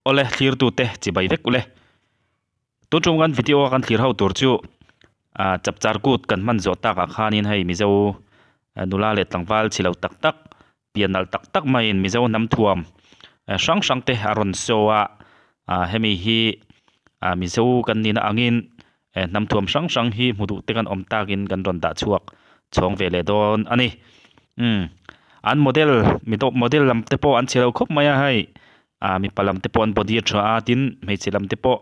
ole clear tu te chi bai vek ule tu chung kan video kan clear ho tur chu chap char kut kan man zo ta ka khanin hei mizo nula le tlangwal chilo tak tak pianal tak tak main mizo nam thuam sang sang te aron sowa hemi hi mizo kan nina angin nam thuam sang sang hi mudu te kan om takin kan ron da chuak chong vele don ani an model lam te po an chilo khop maya hai mi palam te po an body tha tin mei chilam te po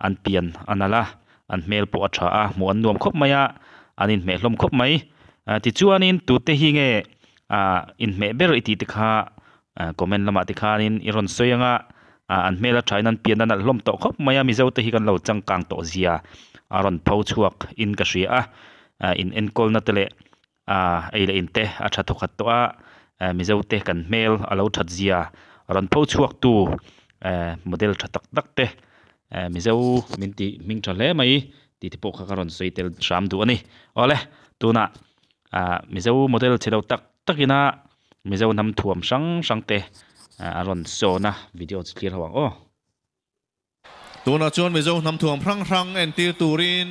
an pian anala an mel po tha mu an nuam khop maya anin me hlom khop mai ti chuanin tu te hi nge in me ber iti te kha comment lama te kha nin iron soyanga an mela thainan pian an hlom to khop maya mi zo te hi kan lo chang kang to zia aron phau chuak in ka ria in enkol na tele eile in te a tha thokhat to mi zo te kan mel alo that zia aron phau chuak tu model tha tak tak te mi zo min ti ming tha le mai ti te po kha karon soitel sham du ani ole tuna mi zo model chelo tak takina mi zo nam thuam sang sang te aron so na video clear hawang tuna chuan mi zo nam thuam rang rang en tir turin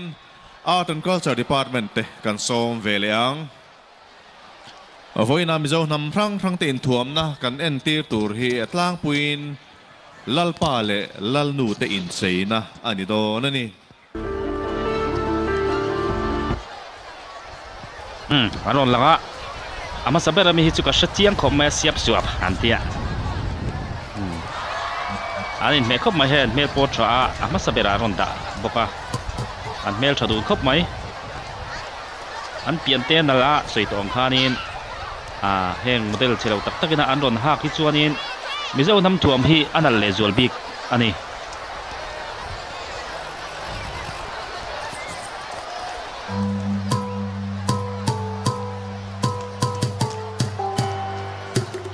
art and culture department te kan som veleang voina mi zo nam rang rang te in thuam na kan en tir tur hi atlang puin lal pa le lal nu te in seina ani do nani aron langa ama sabera mi hi chu ka shatiang khom ma siap suap antia anin me khop mai hen mel po tha ama sabera ron da boka an mel thadu khop mai an pian te na la soi tong khanin heng model chelo tak takina an ron ha ki chuanin mizo nam thuam hi anal le zol bik ani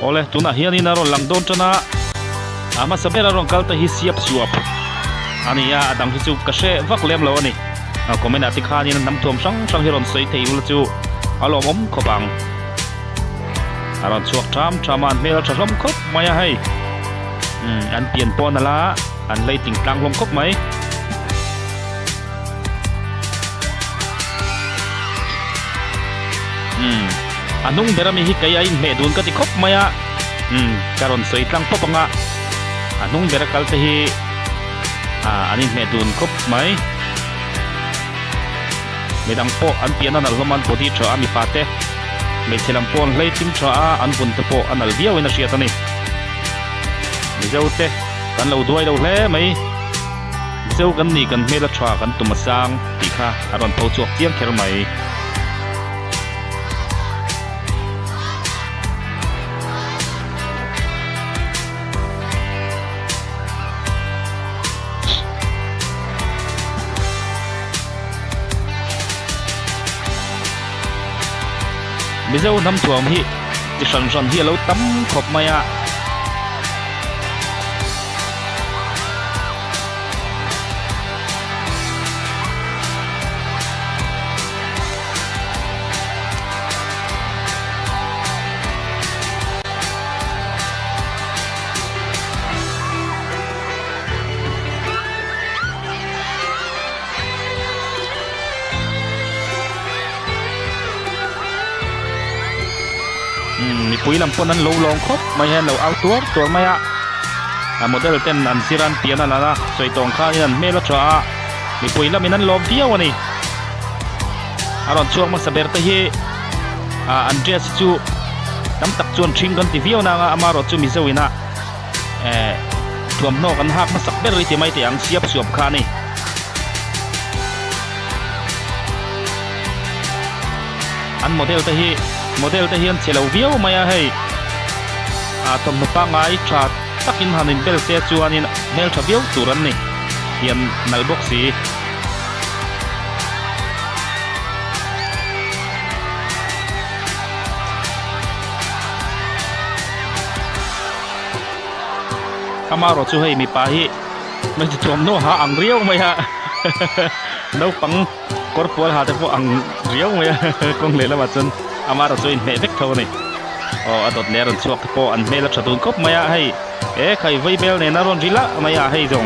ole tuna hianin aron langdon chana ama sabera ron kalta hi siap suap ani ya adang hi chu kashe vak lem lo ani comment ati khanin nam thuam sang sang hiron sei thei ul chu alom om khobang aron chuak tham mel tharom khop maya hai an pian pon ala an leiting tlang lom khop mai anung berami hi kaya in me dun ka ti khop maya karon soi tlang popanga anung berakal te hi anin me dun khop mai medang po an pian an alhoman body tha ami pate me chelam pon leiting tha an bun te po anal viau ina sia tani mizote kan lo duai lo hle mai mizo kan ni kan mela tha kan tumasang ti kha aron pho chuak chiang kher mai mizo nam thuam hi ti san san hi lo tam khop maya mi pui lam pon an lo long khop mai hen lo outdoor tur maya model ten an siran pian ala soi tong kha an melo tha mi pui lam in an lom viau ani aron chuak ma saber te hi an dress chu tam tak chuan thing kan ti viau na nga amaro chu mi zoina tuam no kan hak ma sak ber ri ti mai te ang siap suap kha ni an model te hian chelo viau maya hei tom no pa ngai tha takin hanin bel te chuanin mel tha viau turan ni hian nal box si amaro chu hei mi pa hi mai tom no ha ang riau maya no pang korpol ha te po ang riau maya kong le la ma chun amaro chu in me vek tho ni adot ner an chuak po an mela thadun kop maya hei khai vây bel này nó ron rila mày à hay rồi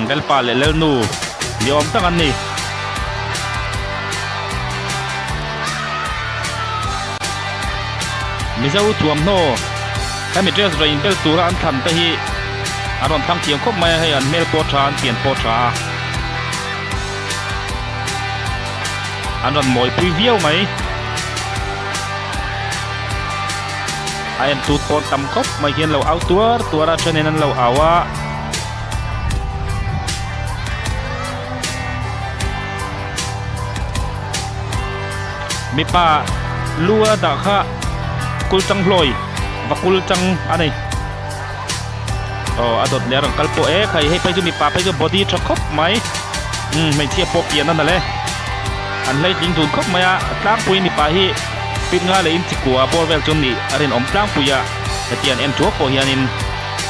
bel pa lệ lel nu liom tắc anh đi mi dâu thuầm no cái mình dress rain bel tura anh thầm tới hi anh ron thăng tiếng khóc mày hay anh mail portra anh tiền portra anh ron mồi preview mày anh tụt con tầm khóc mày hiện lâu áo tua ra cho nên anh lâu áo á mi pa lua đã kha kul chang loi và kul chang anh này adot lẹ rằng kalpo khai hay phải cho mi pa phải cho body cho khóc mày mày chia pop tiềnนั่นแหละanh lấy tiếng tụt khóc mày à tang pui mi pa hi pin nga le in chikua ball vel chun ni arin om tang puya hetian en chuak po hianin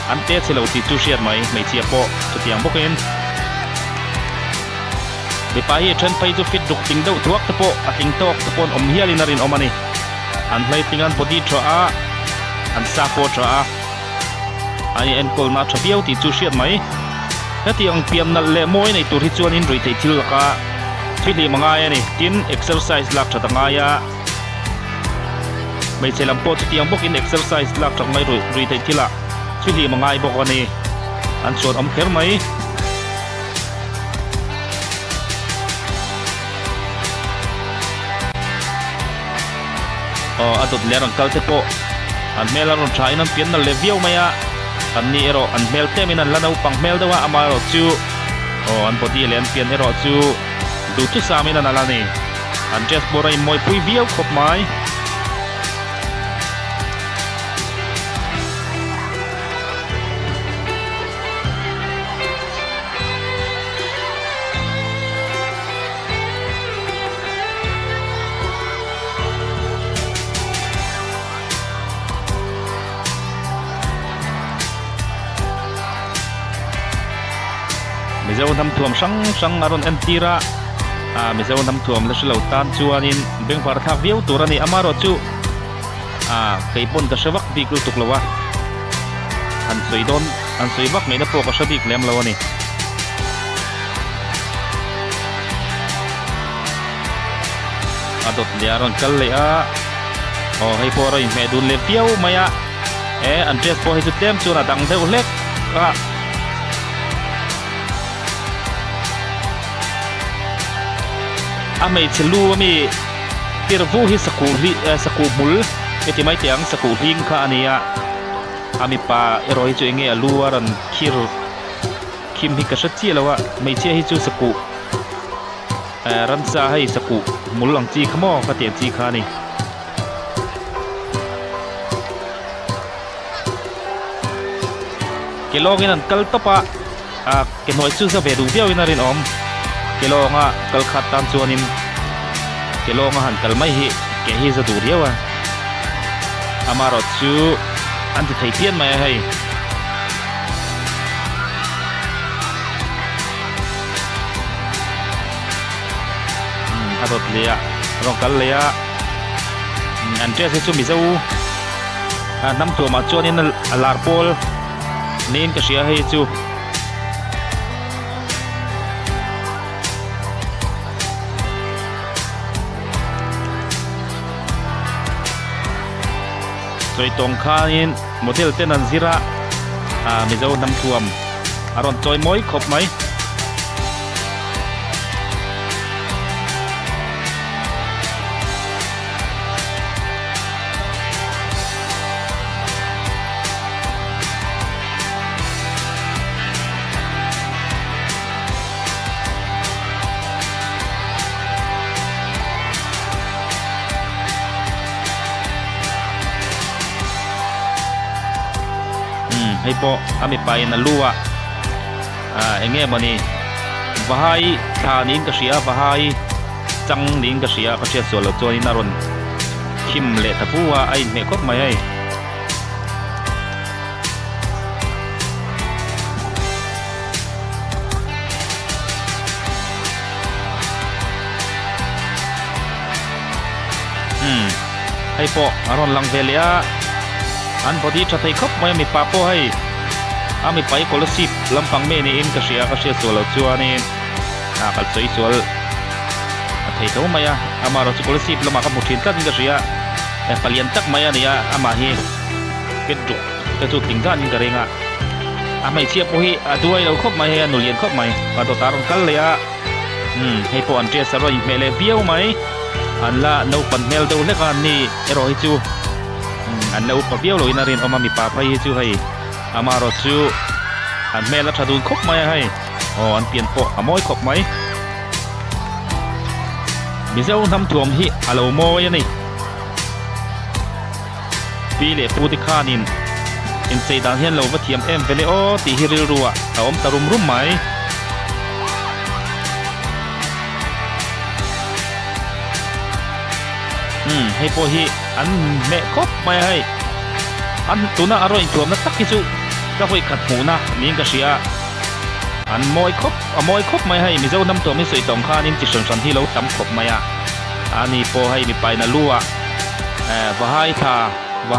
an te chelo ti chu shiat mai chia po chu tiang bokin mi pa hi chen pai chu fit duk ting deuh thuak te po a ting tok te pon om hialin arin om ani an hlei ting an body tha a an sa po tha a ani en kol na thabiau ti chu shiat mai hetiang piam nal le moi nei tur hi chuan in rui thei thil ka thili mangai ani tin exercise lak tha tanga ya mấy xe làm po tiang bốc in exercise lak trong mấy rồi thấy thila thili mangai bok ani an chuan om kher mai adot le rang kal te po an mel ron thain an pian na leviau maya an ni ero an mel te min an lanau pang mel dawa amaro chu an body le an pian ero chu du chu sa min an alani an just borai moi pui viau khop mai mi dâu năm thuồng sang aron entira mi dâu năm thuồng là silo tan chuanin beng par thak viau turani amaro chu keipon ka sewak dik lu tuk lawa an soi wak mai na po ka sadik lem lawani adot liaron kal le a hei po roi me dun le viau maya an dress po hi chu tem chu na dang deuh lek mày chelu mi tirvu hi saku mul eti mai tiang saku ring kha ania ami pa eroi chu enge alu aran khir kim hi ka sachi lawa mai che hi chu saku ran sa hai saku mul ang chi khamo ka te chi kha ni kelogin an kal topa ke noi chu sa vedu viau inarin om kilo nga kal khatan chuanin kilo nga han kal mai hi ke hi za duriawa amaro chu anti thei pian mai hai adot lea rong kal lea an tre se chu mi zau nam tu ma chuanin alar pol nin ka sia hai chu rồi tông khain model tên an zira mi dâu năm thuầm aron choi moi khop mai hay po ami pai na luwa enge mani vahai thanin ka sia vahai chang ning ka sia ka sia solo choni naron kim le tapuwa ai me khop mai ai hay po aron lang velia an body cha thei khop mai mi pa po hai ami pai scholarship lampang me ni in ka sia solo chuanin kal chei sual thei tho maya amaro scholarship lama ka muthin ka ni ka sia palian tak maya nia ama hi keduk ka chu tingdan in ka renga amai chia po hi aduai lo khop mai he anu lian khop mai pa to taron kal le a hei po an tre saro me le viau mai an la no pan mel do le kan ni ero hi chu an lo pa viau lo in arin oma mi pa phai hi chu hei amaro chu an mel la thadun khop mai hai an pian po amoi khop mai Mizo nam tuam hi alo mo ya ni pi le pu ti khanin in sei dan hian lo va thiam em vele o ti hi ril ruwa ta om tarum rum mai hei po hi an me khop mai hai an tuna aro in tuam na tak hi chu ka hoi khat mu na ning ka sia an moi khop mai hai mizo nam to mi soi tong khanin chi son hi lo tam khop mai a ani po hai mi pai na luwa va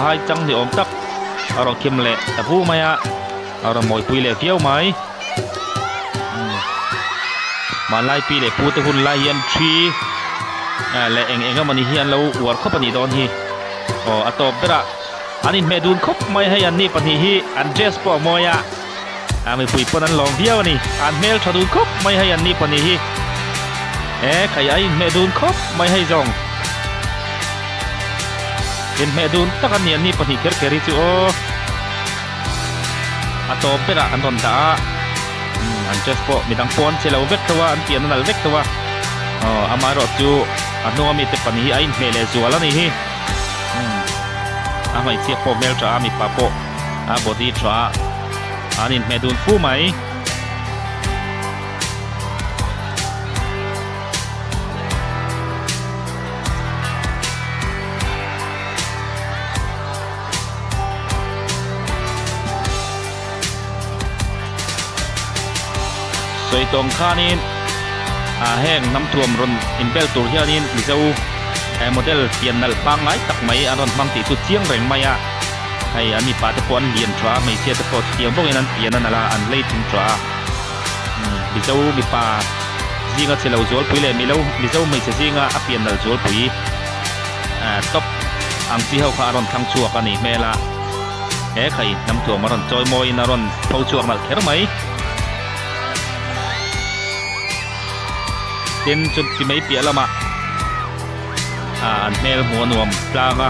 hai chang ni om tak aro kim le ta bu mai a aro moi pui le fiau mai ma lai pi le pu te hun lai hian thi le eng mani hian lo war khop ani don hi atop bera anin me dun khop mai hai an ni pani hi an dress po moya ami pui ponan long viau ni an mel thadun khop mai hai an ni pani hi khai ai me dun khop mai hai zong in me dun takan ni an ni pani ker keri chu atop bera an don da an dress po midang pon chelo vek tawa an pian nal vek tawa amaro chu anu ami te pani hi ai mele zuala ni hi amai sia po mel tra ami pa po body tra anin medun pu mai soi tong khanin heng nam tuam ron in bel tur hianin mizo model pian nal pangai tak mai anon mang ti chu chiang reng mai a hay ami pa te pon lian tra mai sia te pot tiang bong in an pian an ala an lei tin tra mizo mi pa zinga chelo zol pui le mizo mai se zinga a pian nal zol pui top ang chi ho kha ron thang chuak ani mela khai nam tuam maron choi moi na ron phau chuak mal kher mai tin chut ti mai pia lama an mel mo nuam planga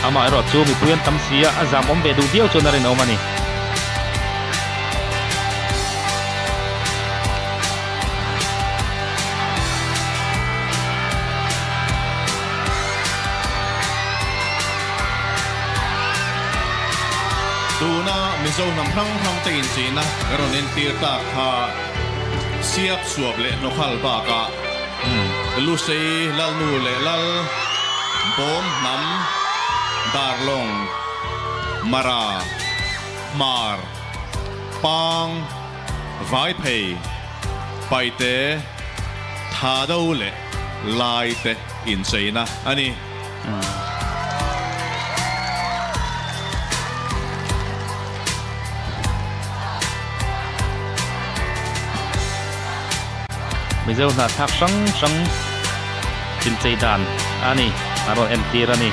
ama ero chu mi puyan tam sia azam om be du dio chu na rin omani tuna mizo nam hang te in sina ron in tir ta kha siap suap le no khal ba ka lu sei lal nu le lal bom nam darlong mara mar pang vai pei pai te tha do le lai te in sei na ani mizo na thak sang tin chei dan ani aron empty rani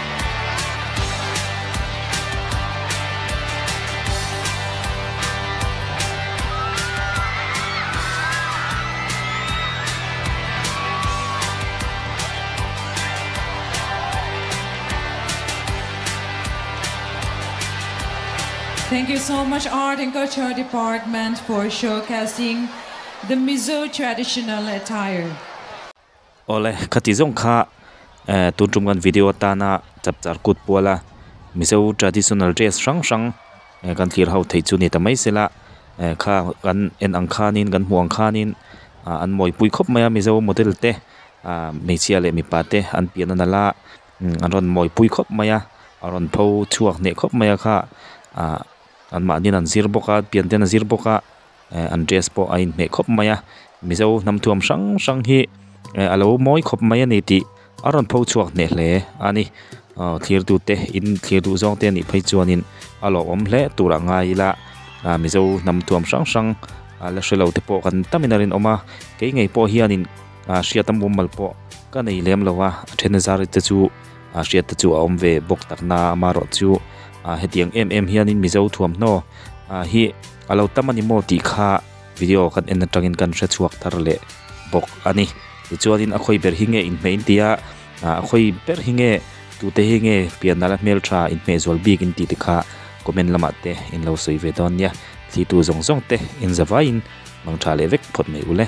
Thank you so much, Art and Culture Department, for showcasing the Mizo traditional attire. Ole khati zong kha tuntum gan video ta na chapchar kut pola Mizo traditional dress sang kan thlir ho thei chu ni tamai sela kha kan en ang khanin kan huang khanin an moi pui khop maya Mizo model te meichia le mi pa te an pian na la an ron moi pui khop maya aron pho chuak ne khop maya kha an ma nin an zir boka pian ten zir boka an dress po a in me khop maya mizo nam thuam sang hi alo moi khop maya ni ti aron pho chuak ne hle ani clear du te in clear du zong te ni phei chuanin alo om hle tura ngai la mizo nam thuam sang la shelo te po kan taminarin oma ke ngei po hianin hriatam bumal po ka nei lem lowa thenazar te chu hriat te chu om ve bok takna maro chu hetiang hianin mizo thuam no hi alo tamani mo ti kha video kan en tangin kan hre chuak thar le bok ani chuanin akhoi ber hinge in main tia akhoi ber hinge tu te hinge pianala mel tha in me zol big in ti kha comment lama te in lo soi ve don ya thi tu zong te in zawain mang tha le vek phot me ule